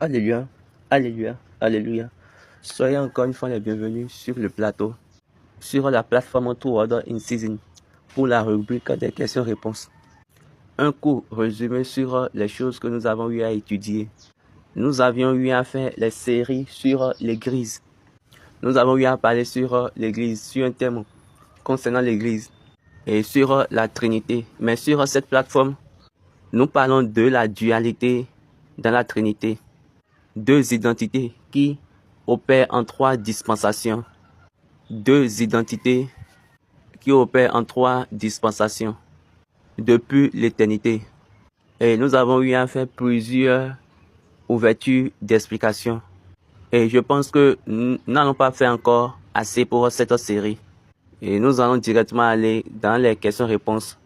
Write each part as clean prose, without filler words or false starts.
Alléluia, Alléluia, Alléluia. Soyez encore une fois les bienvenus sur le plateau, sur la plateforme Toward in Season, pour la rubrique des questions-réponses. Un court résumé sur les choses que nous avons eu à étudier. Nous avions eu à faire les séries sur l'Église. Nous avons eu à parler sur l'Église, sur un thème concernant l'Église et sur la Trinité. Mais sur cette plateforme, nous parlons de la dualité dans la Trinité. Deux identités qui opèrent en trois dispensations. Deux identités qui opèrent en trois dispensations depuis l'éternité. Et nous avons eu à faire plusieurs ouvertures d'explications. Et je pense que nous n'allons pas faire encore assez pour cette série. Et nous allons directement aller dans les questions-réponses.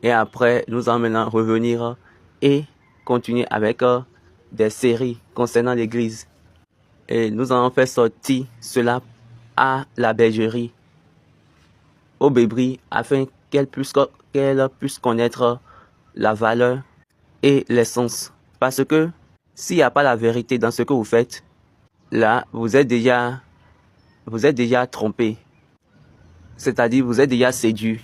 Et après, nous allons maintenant revenir et continuer avec des séries concernant l'Église. Et nous allons faire sortir cela à la bergerie, au bébris, afin qu'elle puisse connaître la valeur et l'essence. Parce que s'il n'y a pas la vérité dans ce que vous faites, là, vous êtes déjà trompé. C'est-à-dire, vous êtes déjà séduit.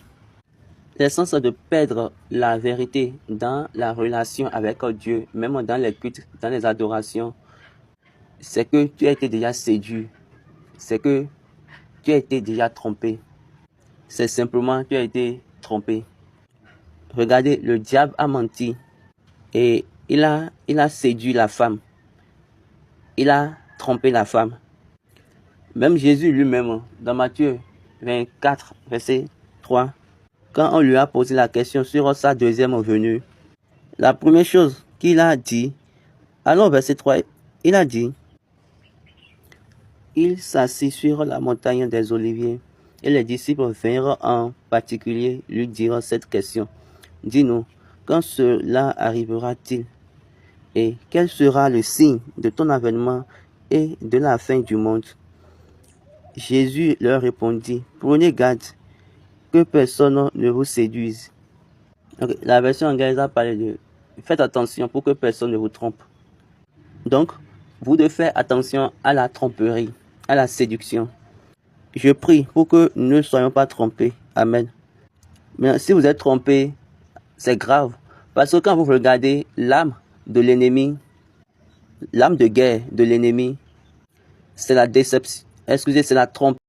L'essence de perdre la vérité dans la relation avec Dieu, même dans les cultes, dans les adorations, c'est que tu as été déjà séduit. C'est que tu as été déjà trompé. C'est simplement tu as été trompé. Regardez, le diable a menti et il a séduit la femme. Il a trompé la femme. Même Jésus lui-même, dans Matthieu 24, verset 3, quand on lui a posé la question sur sa deuxième venue, la première chose qu'il a dit, alors verset 3, il a dit, il s'assit sur la montagne des Oliviers et les disciples vinrent en particulier lui dire cette question. Dis-nous, quand cela arrivera-t-il? Et quel sera le signe de ton avènement et de la fin du monde? Jésus leur répondit, prenez garde que personne ne vous séduise. Okay, la version anglaise a parlé de faites attention pour que personne ne vous trompe. Donc, vous devez faire attention à la tromperie, à la séduction. Je prie pour que nous ne soyons pas trompés. Amen. Mais si vous êtes trompés, c'est grave. Parce que quand vous regardez l'âme de l'ennemi, l'âme de guerre de l'ennemi, c'est la déception, c'est la tromperie.